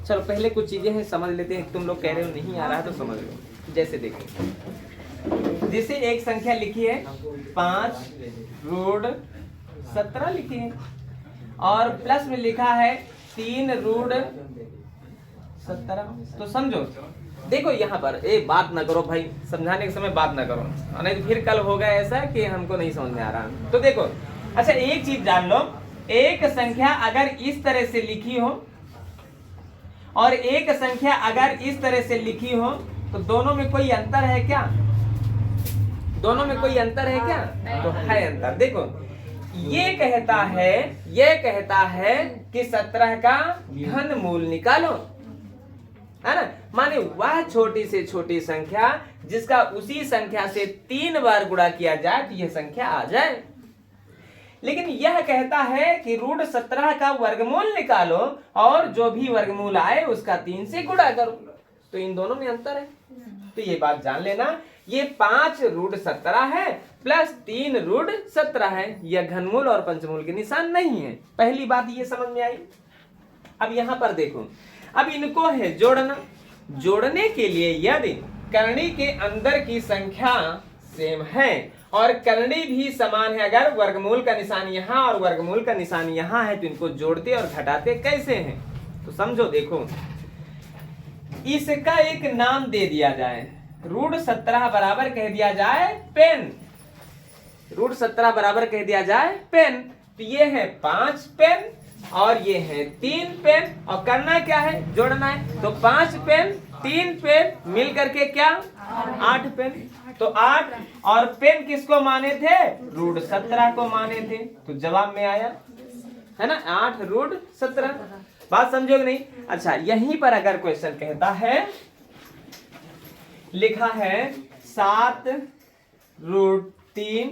चलो पहले कुछ चीजें हैं समझ लेते हैं, तुम लोग कह रहे हो नहीं आ रहा तो समझ लो। जैसे देखो, जैसे एक संख्या लिखी है 5√17 लिखी है और प्लस में लिखा है 3√17। तो समझो देखो यहाँ पर बात ना करो भाई, समझाने के समय बात ना करो, नहीं तो फिर कल होगा ऐसा कि हमको नहीं समझ में आ रहा। तो देखो अच्छा एक चीज जान लो, एक संख्या अगर इस तरह से लिखी हो और एक संख्या अगर इस तरह से लिखी हो तो दोनों में कोई अंतर है क्या? दोनों में कोई अंतर है क्या? तो है अंतर। देखो ये कहता है कि 17 का घनमूल निकालो, है ना। माने वह छोटी से छोटी संख्या जिसका उसी संख्या से 3 बार गुणा किया जाए तो यह संख्या आ जाए। लेकिन यह कहता है कि √17 का वर्गमूल निकालो और जो भी वर्गमूल आए उसका 3 से गुणा करो। तो इन दोनों में अंतर है। तो ये बात जान लेना, ये 5√17 है प्लस 3√17 है, यह घनमूल और पंचमूल के निशान नहीं है। पहली बात ये समझ में आई। अब यहां पर देखो, अब इनको है जोड़ना। जोड़ने के लिए यदि करनी के अंदर की संख्या सेम है और करनी भी समान है, अगर वर्गमूल का निशान यहाँ और वर्गमूल का निशान यहाँ है तो इनको जोड़ते और घटाते कैसे हैं? तो समझो देखो, इसका एक नाम दे दिया जाए, √17 बराबर कह दिया जाए पेन। √17 बराबर कह दिया जाए पेन। तो ये है 5 पेन और ये है 3 पेन और करना क्या है? जोड़ना है। तो 5 पेन 3 पेन मिल करके क्या? 8 पेन। तो 8 और पेन किसको माने थे? √17 को माने थे। तो जवाब में आया है ना 8√17। बात समझोगे नहीं? अच्छा यहीं पर अगर क्वेश्चन कहता है, लिखा है 7√3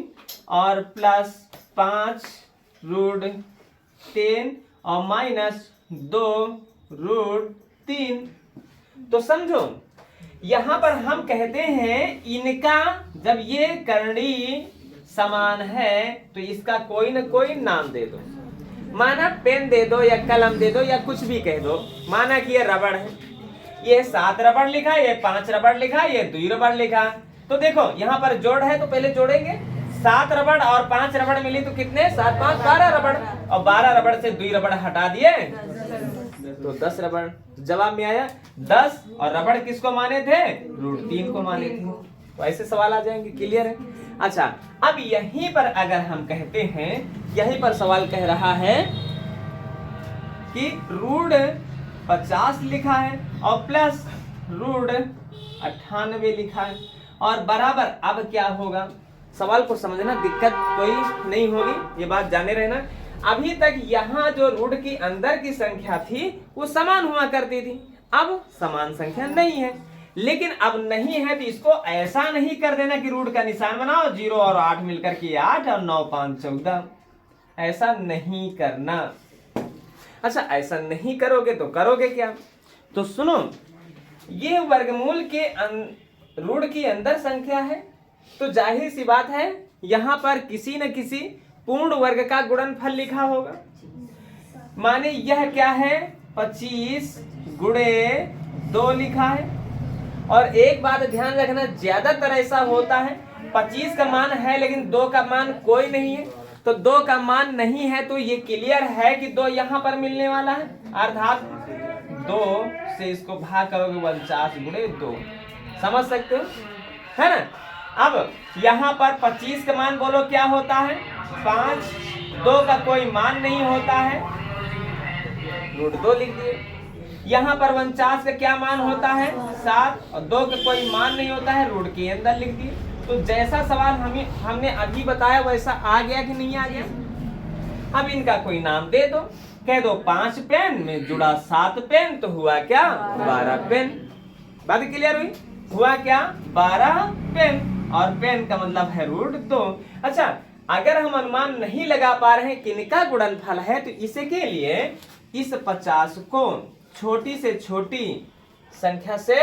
और प्लस 5√10 और माइनस 2√3। तो समझो यहां पर हम कहते हैं इनका जब ये करनी समान है तो इसका कोई न कोई नाम दे दो। माना पेन दे दो या कलम दे दो या कुछ भी कह दो। माना कि ये रबड़ है, ये 7 रबड़ लिखा, ये 5 रबड़ लिखा, ये 2 रबड़ लिखा। तो देखो यहाँ पर जोड़ है तो पहले जोड़ेंगे। 7 रबड़ और 5 रबड़ मिली तो कितने? 7 5 12 रबड़ और 12 रबड़ से 2 रबड़ हटा दिए तो 10 रबड़। जवाब में आया 10 और रबड़ किसको माने थे? √3 को माने थे। तो ऐसे सवाल आ जाएंगे। क्लियर है? अच्छा अब यहीं पर अगर हम कहते हैं, यहीं पर सवाल कह रहा है कि √50 लिखा है और प्लस √98 लिखा है और बराबर। अब क्या होगा? सवाल को समझना, दिक्कत कोई नहीं होगी, ये बात जाने रहना। अभी तक यहाँ जो रूट की अंदर की संख्या थी वो समान हुआ करती थी, अब समान संख्या नहीं है। लेकिन अब नहीं है तो इसको ऐसा नहीं कर देना कि रूट का निशान बनाओ 0 और 8 मिलकर के 8 और 9 5 14। ऐसा नहीं करना। अच्छा ऐसा नहीं करोगे तो करोगे क्या? तो सुनो, ये वर्गमूल के रूट की अंदर संख्या है तो जाहिर सी बात है यहाँ पर किसी न किसी पूर्ण वर्ग का गुणनफल लिखा होगा। माने यह क्या है? 25 गुणे 2 लिखा है। और एक बात ध्यान रखना, ज्यादातर ऐसा होता है 25 का मान है लेकिन 2 का मान कोई नहीं है। तो 2 का मान नहीं है तो ये क्लियर है कि 2 यहाँ पर मिलने वाला है, अर्थात 2 से इसको भाग करोगे 49 गुणे 2। समझ सकते हो, है ना? अब यहाँ पर 25 का मान बोलो क्या होता है? 5। 2 का कोई मान नहीं होता है, √2 लिख दिए। यहाँ पर 49 का क्या मान होता है? 7 और 2 का कोई मान नहीं होता है, रूट के अंदर लिख दिए। तो जैसा सवाल हमने अभी बताया वैसा आ गया कि नहीं आ गया? अब इनका कोई नाम दे दो, कह दो 5 पेन में जुड़ा 7 पेन तो हुआ क्या? 12 पेन। बात क्लियर हुई? हुआ क्या? 12 पेन और पेन का मतलब है √2। अच्छा अगर हम अनुमान नहीं लगा पा रहे हैं किनका गुणनफल है तो इसके लिए इस 50 को छोटी से छोटी संख्या से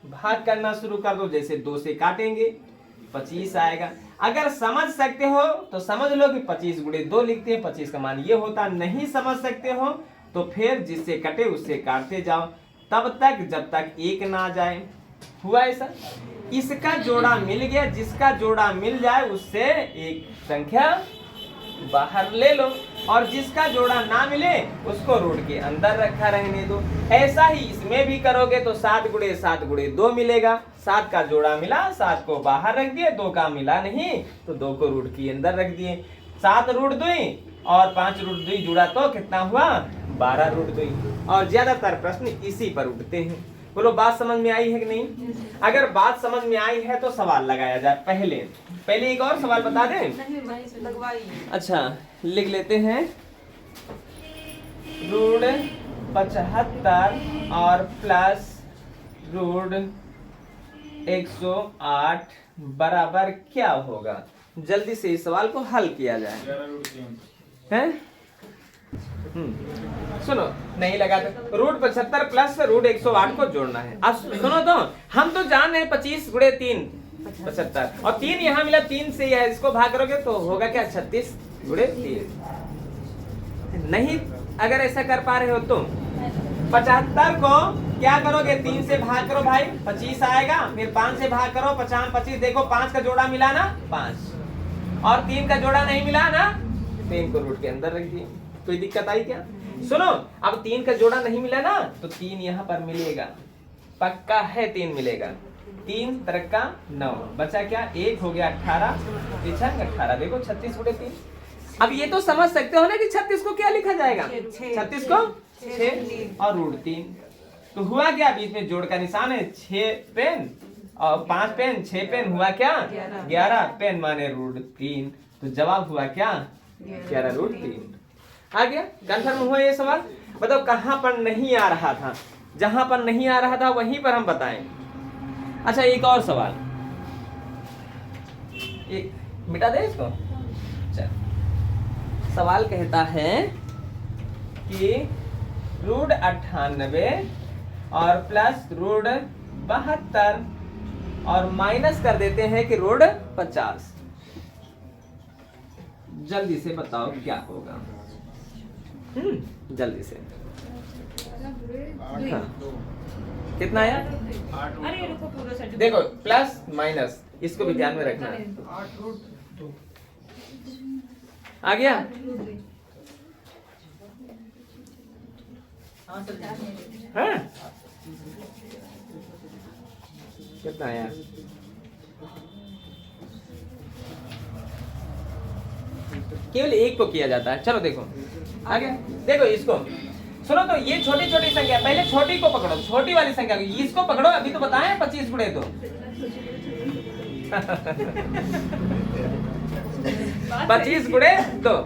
भाग करना शुरू कर दो। जैसे 2 से काटेंगे 25 आएगा। अगर समझ सकते हो तो समझ लो कि 25 गुणे 2 लिखते हैं, 25 का मान ये होता। नहीं समझ सकते हो तो फिर जिससे कटे उससे काटते जाओ। तब तक जब तक एक ना आ जाए। हुआ ऐसा, इसका जोड़ा मिल गया, जिसका जोड़ा मिल जाए उससे एक संख्या बाहर ले लो, और जिसका जोड़ा ना मिले उसको रूट के अंदर रखा रहने दो। ऐसा ही इसमें भी करोगे तो 7 गुणे 7 गुणे 2 मिलेगा। 7 का जोड़ा मिला, 7 को बाहर रख दिए, 2 का मिला नहीं तो 2 को रूट के अंदर रख दिए। 7 रूट 2 और 5 रूट 2 जुड़ा तो कितना हुआ, 12 रूट 2। और ज्यादातर प्रश्न इसी पर उठते हैं। बोलो बात समझ में आई है कि नहीं? अगर बात समझ में आई है तो सवाल लगाया जाए। पहले एक और सवाल बता दें। अच्छा लिख लेते हैं, रूट 75 और प्लस रूट 108 बराबर क्या होगा? जल्दी से इस सवाल को हल किया जाए। हैं? सुनो, नहीं लगा तो रूट 75 प्लस रूट 108 को जोड़ना है। अब सुनो तो, हम तो जान रहे हैं 25 गुणे 3 75, और 3 यहाँ मिला, 3 से है, इसको भाग करोगे तो होगा क्या, 36 गुणे 3। नहीं अगर ऐसा कर पा रहे हो तुम, 75 को क्या करोगे, 3 से भाग करो भाई, 25 आएगा, फिर 5 से भाग करो, 50 25, देखो 5 का जोड़ा मिला ना 5, और 3 का जोड़ा नहीं मिला ना, 3 को रूट के अंदर रख दिए। कोई दिक्कत आई क्या? सुनो, अब 3 का जोड़ा नहीं मिला ना तो 3 यहाँ पर मिलेगा, पक्का है 3 मिलेगा। 3 तरक का 9, बचा क्या, 1 हो गया 18, पीछा 18, देखो 36 गुणे 3। अब ये तो समझ सकते हो ना कि 36 को क्या लिखा जाएगा, 36 को 6 और रूट 3। तो हुआ क्या, बीच में जोड़ का निशान है, 6 पेन और 5 पेन, 6 पेन हुआ क्या, 11 पेन माने रूट 3। तो जवाब हुआ क्या, 11 रूट 3। आ गया? कंफर्म हुआ ये सवाल? बताओ कहां पर नहीं आ रहा था, जहां पर नहीं आ रहा था वहीं पर हम बताएं। अच्छा एक और सवाल, एक मिटा दे इसको। चल, सवाल कहता है कि रूट 98 और प्लस रूट 72 और माइनस कर देते हैं कि रूट 50। जल्दी से बताओ क्या होगा। जल्दी से। हाँ। कितना आया? देखो प्लस माइनस, इसको भी ध्यान में रखना है। आ गया? हाँ? कितना आया? केवल एक को किया जाता है। चलो देखो आगे, देखो इसको सुनो तो, ये छोटी छोटी संख्या, पहले छोटी को पकड़ो, छोटी वाली संख्या को, इसको पकड़ो। अभी तो बताएं 25 गुणे 2 25 गुणे 2।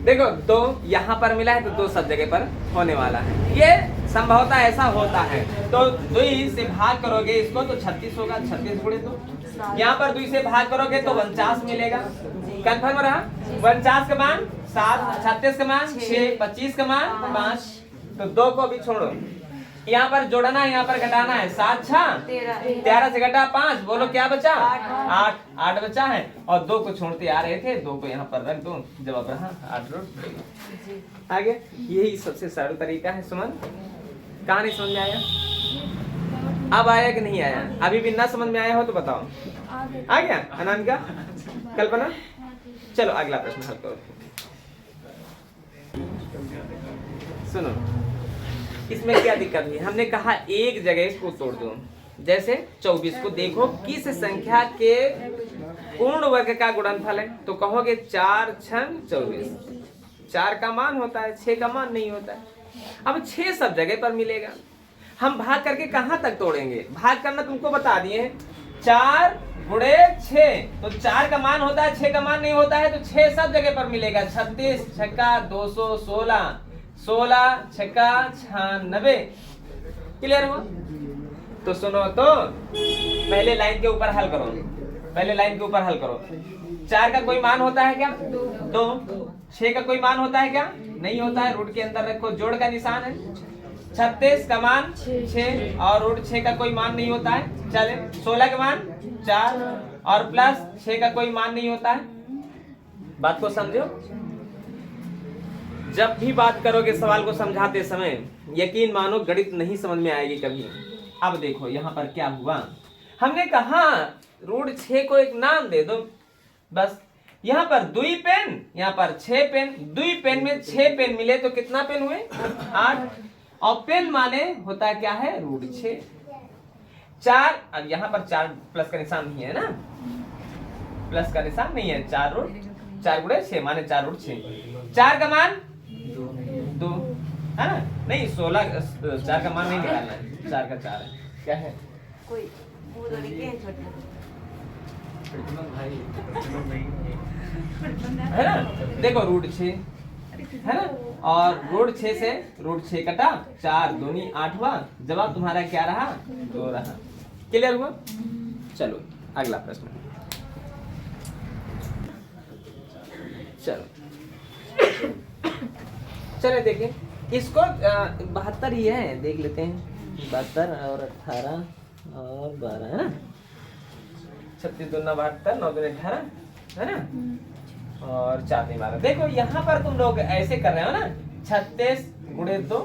देखो 2 यहाँ पर मिला है तो 2 सब जगह पर होने वाला है, ये संभवतः ऐसा होता है। तो 2 से भाग करोगे इसको तो 36 होगा, 36 गुणे 2। यहाँ पर 2 से भाग करोगे तो 49 मिलेगा। कंफर्म रहा? 49 का मान 7, 36 का मान 6, 25 का मान 5। तो 2 को भी छोड़ो, यहाँ पर जोड़ना है, यहाँ पर घटाना है। 7 6 13 से घटा 5, बोलो क्या बचा, 8 बचा है। और 2 को छोड़ते आ रहे थे, 2 को यहाँ पर रख दो, जवाब रहा 8 रूट। आगे यही सबसे सरल तरीका है। सुमन कहाँ नहीं समझ में आया? अब आया कि नहीं आया? अभी भी ना समझ में आया हो तो बताओ। आ गया अनामिका, कल्पना? चलो अगला प्रश्न हल करो। सुनो, इसमें क्या दिक्कत हुई? हमने कहा एक जगह को तोड़ दो। जैसे 24 को देखो किस संख्या के पूर्ण वर्ग का गुणनफल है, तो कहोगे 4 6 24। 4 का मान होता है, 6 का मान नहीं होता है। अब 6 सब जगह पर मिलेगा। हम भाग करके कहां तक तोड़ेंगे? भाग करना तुमको बता दिए हैं, 4 गुणे 6, तो 4 का मान होता है, 6 का मान नहीं होता है, तो 6 सब जगह पर मिलेगा। 36 छक्का 216, 16 छक्का 96। क्लियर हुआ? तो सुनो तो, पहले लाइन के ऊपर हल करो, पहले लाइन के ऊपर हल करो। 4 का कोई मान होता है क्या? 2। 6 का कोई मान होता है क्या? नहीं होता है, रूट के अंदर रखो, जोड़ का निशान है। 36 का मान 6 और रूट 6 का कोई मान नहीं होता है। चले 16 का मान 4 और प्लस 6 का कोई मान नहीं होता है। बात को समझो। जब भी बात करोगे सवाल को समझाते समय, यकीन मानो गणित नहीं समझ में आएगी कभी। अब देखो यहाँ पर क्या हुआ, हमने कहा √6 को एक नाम दे दो बस। यहाँ पर 2 पेन, यहाँ पर 6 पेन, 2 पेन में 6 पेन मिले तो कितना पेन हुए? 8। और पेन माने होता क्या है? √6। 4, अब यहाँ पर 4 प्लस का निशान नहीं है ना, प्लस का निशान नहीं है। 4 गुणे 6 माने 4√6। 4 का मान 2 है ना, नहीं 16, 4 का मान नहीं निकालना है, 4 का 4 है। क्या है कोई है ना, देखो √6 है ना, और √6 से √6 कटा, 4 दूनी 8 हुआ। जवाब तुम्हारा क्या रहा? 2 रहा। क्लियर हुआ? चलो अगला प्रश्न। चलो देखें इसको। 72 ही है, देख लेते हैं। 72 और 18 और 12 है ना, 36 दूना 72, 9 दूनी 18 है ना, और 4 दूनी 12। देखो यहाँ पर तुम लोग ऐसे कर रहे हो ना, 36 गुणे 2,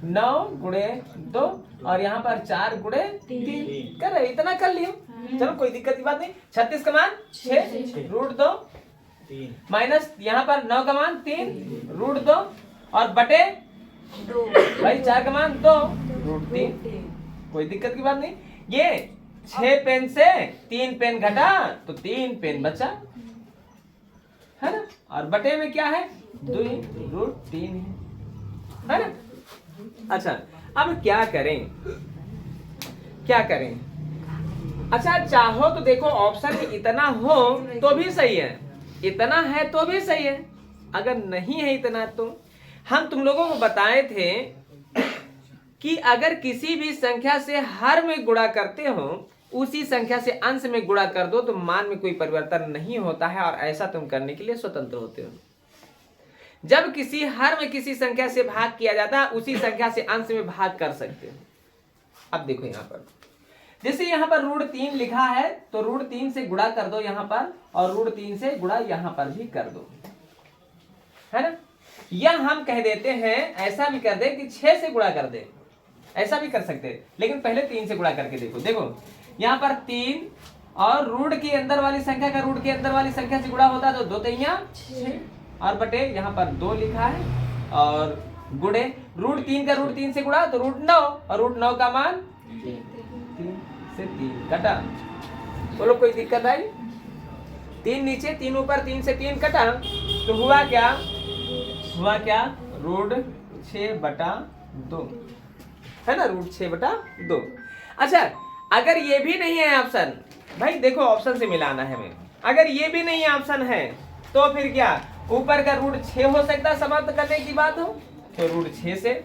9 गुणे 2, और यहाँ पर 4 गुणे 3 कर रहे, इतना कर लियो। चलो कोई दिक्कत की बात नहीं। 36 का मान 6 √2 माइनस यहाँ पर 9 का मान 3 √2 और बटे 2, भाई 4 का मान 2 √3। कोई दिक्कत की बात नहीं। ये 6 पेन से 3 पेन घटा तो 3 पेन बचा है ना, और बटे में क्या है? 2 √3 है ना। अच्छा अब क्या करें, क्या करें? अच्छा चाहो तो देखो ऑप्शन में इतना हो तो भी सही है, इतना है तो भी सही है, अगर नहीं है इतना तो हम तुम लोगों को बताए थे कि अगर किसी भी संख्या से हर में गुणा करते हो, उसी संख्या से अंश में गुणा कर दो तो मान में कोई परिवर्तन नहीं होता है, और ऐसा तुम करने के लिए स्वतंत्र होते हो। जब किसी हर में किसी संख्या से भाग किया जाता है, उसी संख्या से अंश में भाग कर सकते हो। अब देखो यहाँ पर जैसे यहाँ पर √3 लिखा है तो √3 से गुणा कर दो यहाँ पर, और √3 से गुणा यहाँ पर भी कर दो, है ना। या हम कह देते हैं, ऐसा भी कर दे कि 6 से गुणा कर दे, ऐसा भी कर सकते हैं, लेकिन पहले 3 से गुणा करके देखो। देखो यहाँ पर 3 और रूट के अंदर वाली संख्या का रूट के अंदर वाली संख्या से गुणा होता है तो 2 3 6, और बटे यहाँ पर 2 लिखा है, और गुणे √3 का √3 से गुणा तो √9, और √9 का मान 3 से 3 कटा। बोलो कोई दिक्कत आई? 3 नीचे 3 ऊपर, 3 से 3 कटा तो हुआ क्या? हुआ क्या? √6/2 है ना, √6/2। अच्छा अगर ये भी नहीं है ऑप्शन, भाई देखो ऑप्शन से मिलाना है हमें। अगर ये भी नहीं ऑप्शन है तो फिर क्या, ऊपर का √6 हो सकता है, समाप्त करने की बात हो तो √6 से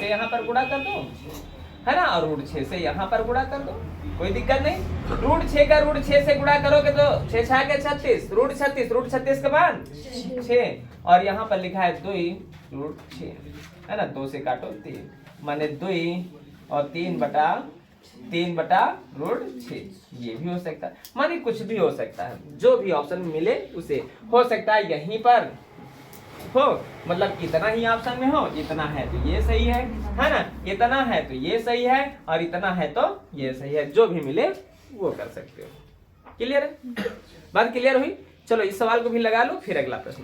यहाँ पर गुणा कर दो, है ना, और √6 से यहाँ पर गुणा कर दो, कोई दिक्कत नहीं। √6 का √6 से गुणा करोगे तो 6 6 के 36, √36 के बाद 6, और यहाँ पर लिखा है 2 √6 है ना, 2 से काटो 3 माने 2 और 3/√6। ये भी हो सकता है, माने कुछ भी हो सकता है, जो भी ऑप्शन मिले उसे हो सकता है यहीं पर हो, मतलब इतना ही ऑप्शन में हो, इतना है तो ये सही है ना, इतना है तो ये सही है, और इतना है तो ये सही है, जो भी मिले वो कर सकते हो। क्लियर है? बात क्लियर हुई? चलो इस सवाल को भी लगा लो, फिर अगला प्रश्न।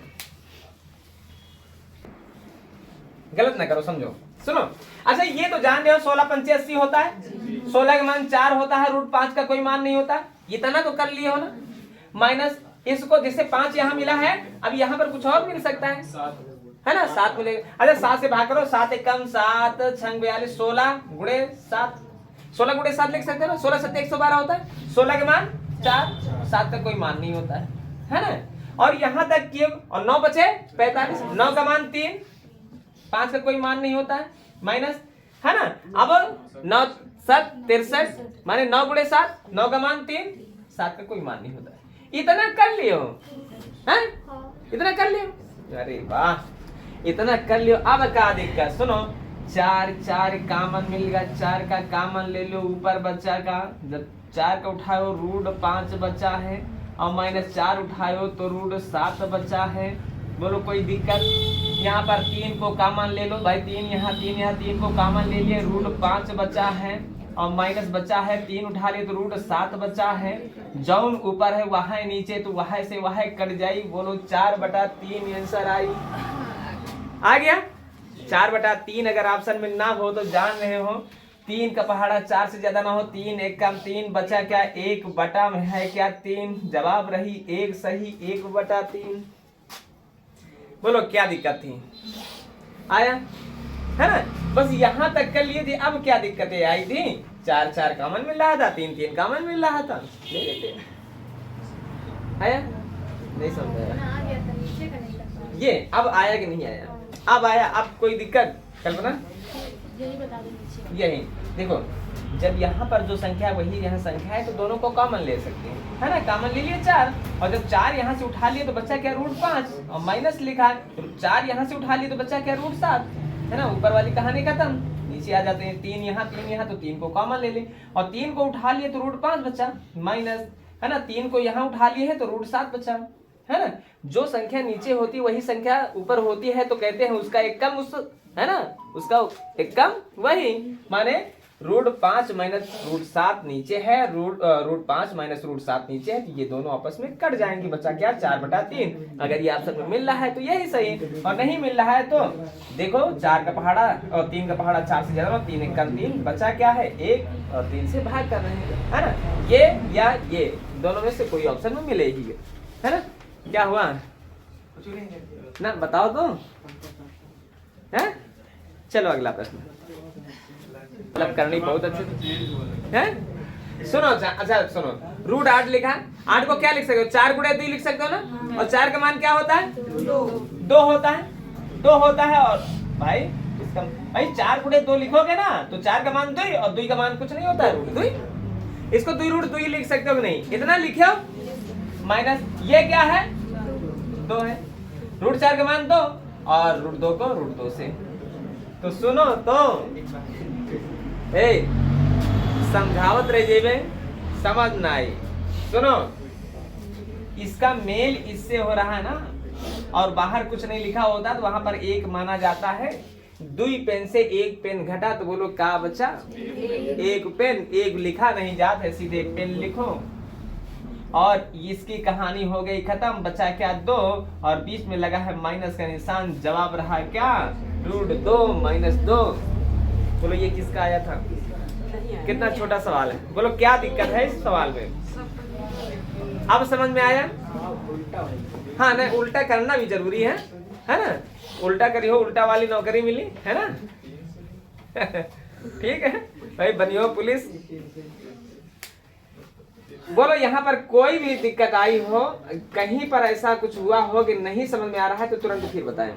गलत ना करो, समझो, सुनो। अच्छा ये तो जान रहे हो 16 पंचे 80 होता है, 16 का मान 4 होता है, √5 का कोई मान नहीं होता, इतना तो कर लिए हो ना। माइनस इसको जैसे 5 यहाँ मिला है, अब यहाँ पर कुछ और मिल सकता है ना, 7 मिलेगा। अच्छा 7 से भाग करो, 7 एकम 7 6 42, 16 गुणे 7, 16 गुणे 7 लिख सकते हो ना, 16 7 112 होता है। 16 का मान 4, 7 का कोई मान नहीं होता है ना। और यहाँ तक कि और 9 बचे 45, 9 का मान 3, 5 का कोई मान नहीं होता है, माइनस है ना। अब 9 7 63 माने 9 गुणे 7, 9 का मान 3, 7 का कोई मान नहीं होता है। इतना कर लियो, हैं? इतना कर लियो, अरे वाह, इतना कर लियो। अब क्या दिक्कत, सुनो, 4 कॉमन मिलेगा, 4 का कॉमन ले लो, ऊपर बच्चा का, जब 4 का उठाओ √5 बचा है, और -4 उठाओ तो √7 बचा है, बोलो कोई दिक्कत? यहाँ पर 3 को कॉमन ले लो भाई, 3 यहाँ 3 को कॉमन ले लिए, रूट 5 बचा है और माइनस बचा है, 3 उठा लिए तो रूट 7 बचा है। जौन ऊपर है वहां नीचे, तो वहां से वहां कट जाई। बोलो 4/3 आंसर आई। आ गया 4/3। अगर ऑप्शन में ना हो तो जान रहे हो 3 का पहाड़ा 4 से ज्यादा ना हो, 3 1 कम 3 बचा क्या 1 बटा में है क्या 3। जवाब रही 1 सही, 1/3। बोलो क्या दिक्कत थी? आया है ना? बस यहाँ तक कर लिए थे। अब क्या दिक्कतें आई थी? 4 4 कॉमन मिल रहा था, 3 3 कॉमन मिल रहा था, ले लेते। आया नहीं समझ ये? अब आया कि नहीं आया? अब आया। अब कोई दिक्कत कल्पना? यही बता दो। यही देखो, जब यहाँ पर जो संख्या है वही यहाँ संख्या है तो दोनों को कॉमन ले सकते हैं, है ना? कॉमन ले लिए 4 और जब 4 यहाँ से उठा लिए तो बच्चा क्या रूट 5 और माइनस लिखा है तो 4 यहाँ से उठा लिए तो बच्चा क्या रूट 7, है ना? ऊपर वाली कहानी खत्म, नीचे आ जाते हैं। 3 यहाँ तो 3 को कॉमन ले लें और 3 को उठा लिए तो रूट 5 बचा माइनस, है ना? 3 को यहाँ उठा लिए है तो रूट 7 बचा, है ना? जो संख्या नीचे होती वही संख्या ऊपर होती है तो कहते हैं उसका एक कम उस, है ना? उसका एक कम वही, माने रूट 5 माइनस रूट 7 नीचे है, रूट 5 माइनस रूट 7 नीचे है, तो ये दोनों आपस में कट जाएंगे। बच्चा क्या 4/3। अगर ये ऑप्शन में मिल रहा है तो यही सही, और नहीं मिल रहा है तो देखो 4 का पहाड़ा और 3 का पहाड़ा 4 से ज्यादा, 3 1 कम 3 बचा क्या है 1 और 3 से भाग कर रहे हैं, है ना? ये या ये दोनों में से कोई ऑप्शन में मिलेगी, है ना? क्या हुआ ना बताओ तो, है? चलो अगला प्रश्न। मतलब करनी बहुत अच्छे है। सुनो अच्छा सुनो, रूट 8 लिखा, 8 को क्या लिख सकते हो? 4 गुणे 2 लिख सकते हो ना? और 4 का मान क्या होता है? 2 होता है, 2 होता है। और भाई इसका भाई 4 गुणे 2 लिखोगे ना तो 4 का मान 2 और 2 का मान कुछ नहीं होता है, रूट 2। इसको 2 रूट 2 लिख सकते हो कि नहीं? इतना लिखे हो माइनस ये क्या है 2 है, रूट 4 का मान 2 और रूट 2 को रूट 2 से। तो सुनो तो समझावत रह जेबे, समझ ना आई। सुनो, इसका मेल इससे हो रहा है ना, और बाहर कुछ नहीं लिखा होता तो वहां पर 1 माना जाता है। 2 पेन से 1 पेन घटा तो बोलो क्या बचा? 1 पेन। 1 लिखा नहीं जाता है, सीधे पेन लिखो। और इसकी कहानी हो गई खत्म। बचा क्या 2 और बीच में लगा है माइनस का निशान। जवाब रहा क्या रूट 2 माइनस 2। बोलो ये किसका आया था? कितना छोटा सवाल है। बोलो क्या दिक्कत है इस सवाल में? अब समझ में आया? हाँ ना, उल्टा करना भी जरूरी है ना? उल्टा करी हो उल्टा वाली नौकरी मिली, है ना? ठीक है भाई, बनियो पुलिस। बोलो यहाँ पर कोई भी दिक्कत आई हो, कहीं पर ऐसा कुछ हुआ हो कि नहीं समझ में आ रहा है तो तुरंत फिर बताएं,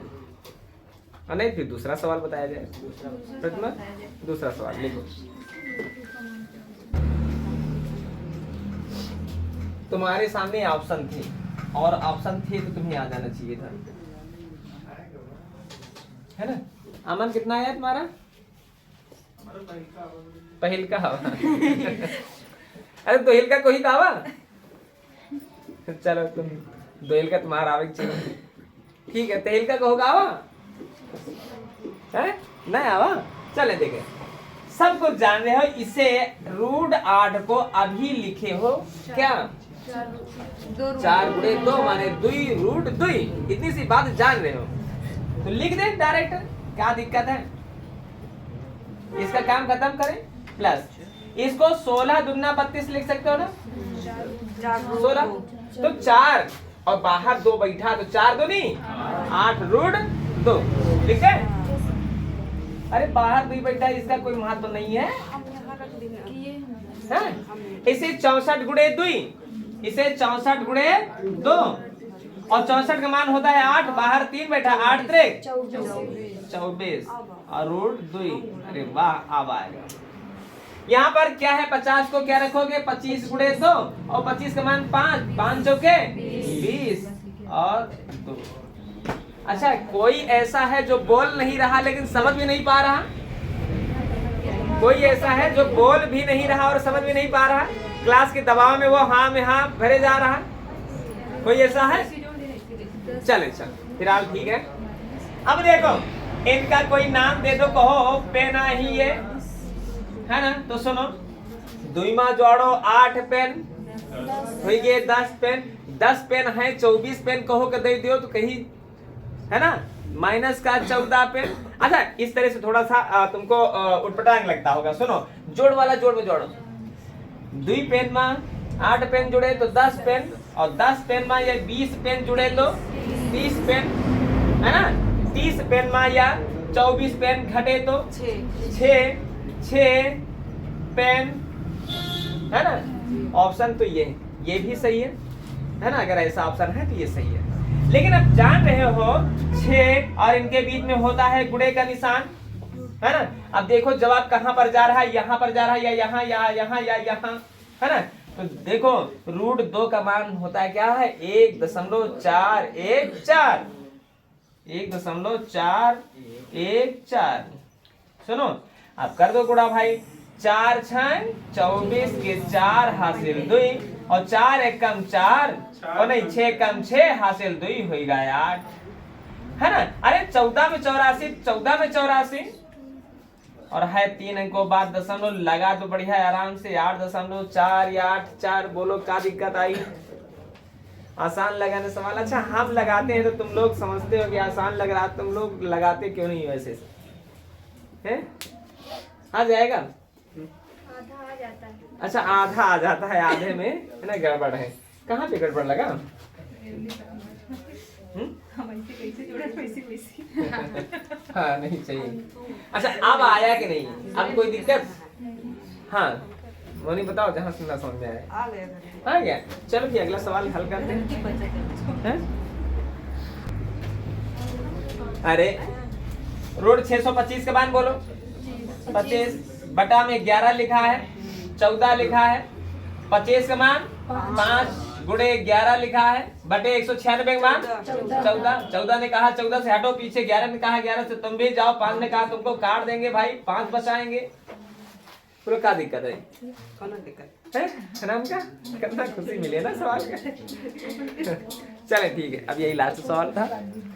और नहीं फिर दूसरा सवाल बताया जाए। दूसरा सवाल लिखो। तुम्हारे सामने ऑप्शन थे और ऑप्शन थे तो तुम्हें आ जाना चाहिए था, है ना? अमन कितना आया तुम्हारा? पहल का अरे दोहिल का कोई कावा। चलो तुम दोहिल का तुम्हारा आवे चलो ठीक है। तेहिल का कहो गावा है नहीं आवा। चले देखे, सब कुछ जान रहे हो। इसे रूट 8 को अभी लिखे हो क्या? 4 गुणे 2 माने 2 रूट 2। इतनी सी बात जान रहे हो तो लिख दे डायरेक्ट, क्या दिक्कत है? इसका काम खत्म करें। प्लस इसको 16 दूना 32 लिख सकते हो ना? 16 तो 4 और बाहर 2 बैठा तो 4 2 नहीं 8 रूट 2 लिख दे। अरे बाहर 2 बैठा, इसका कोई महत्व नहीं है। इसे 64 गुणे 2, इसे 64 गुणे 2 और 64 का मान होता है 8, बाहर 3 बैठा 8 3 24 और रूट 2। अरे वाह, अब आएगा। यहाँ पर क्या है? 50 को क्या रखोगे? 25 गुणे 2 और 25 का मान 5 5 चौके 20 और 2। अच्छा, कोई ऐसा है जो बोल नहीं रहा लेकिन समझ भी नहीं पा रहा? कोई ऐसा है जो बोल भी नहीं रहा और समझ भी नहीं पा रहा? क्लास के दबाव में वो हाँ में हाँ भरे जा रहा? कोई ऐसा है? चले चल फिलहाल ठीक है। अब देखो इनका कोई नाम दे दो, कहो पेन ही ये है ना। तो सुनो, 2 माँ जोड़ो 8 पेन हो गए 10 पेन, 10 पेन है 24 पेन कहो के दे दियो तो कहीं है ना माइनस का 14 पेन। अच्छा इस तरह से थोड़ा सा तुमको उटपटांग लगता होगा। सुनो, जोड़ वाला जोड़ में जोड़ो, 2 पेन में 8 पेन जुड़े तो 10 पेन, और 10 पेन में या 20 पेन जुड़े तो 30 पेन है ना। 30 पेन में या 24 पेन घटे तो 6 पेन है ना। ऑप्शन तो ये भी सही है ना। अगर ऐसा ऑप्शन है तो ये सही है। लेकिन अब जान रहे हो 6 और इनके बीच में होता है गुणे का निशान है ना। अब देखो जवाब कहां पर जा रहा है, यहाँ पर जा रहा है या यहाँ या यहाँ या यहाँ है ना। तो देखो √2 का मान होता है क्या है 1.414 1.414। सुनो अब कर दो गुणा भाई, 4 6 24 के 4 हासिल 2 और 4 1 कम 4 और नहीं 6 कम 6 हासिल 2 होगा 8 है ना। अरे 14 में 84, 14 में 84 और है 3 अंकों बाद दशमलव लगा दो बढ़िया आराम से 8.4 या 8 4। बोलो क्या दिक्कत आई? आसान लगाने सवाल। अच्छा हम लगाते हैं तो तुम लोग समझते हो कि आसान लग रहा, तुम लोग लगाते क्यों नहीं वैसे है? आ जाएगा आधा आ जाता है। अच्छा आधा आ जाता है, आधे में है ना गड़बड़ है। कहाँ पे गड़बड़ लगा? हाँ नहीं चाहिए। अच्छा अब आया कि नहीं, अब कोई दिक्कत? हाँ मोनी बताओ जहाँ सुनना समझ में आया। आ गया। चलो फिर अगला सवाल हल करते हैं। अरे रोड 625 के बाद बोलो 25 बटा में 11 लिखा है, 14 लिखा है, 25 का मान 5 गुणे 11 लिखा है, बटे 196 का मान 14। 14 ने कहा 14 से हटो पीछे, 11 ने कहा 11 से तुम भी जाओ, 5 ने कहा तुमको काट देंगे भाई, 5 बचाएंगे। बोलो क्या दिक्कत है? है राम का कितना खुशी मिले ना सवाल का। चले ठीक है, अब यही लास्ट सवाल था।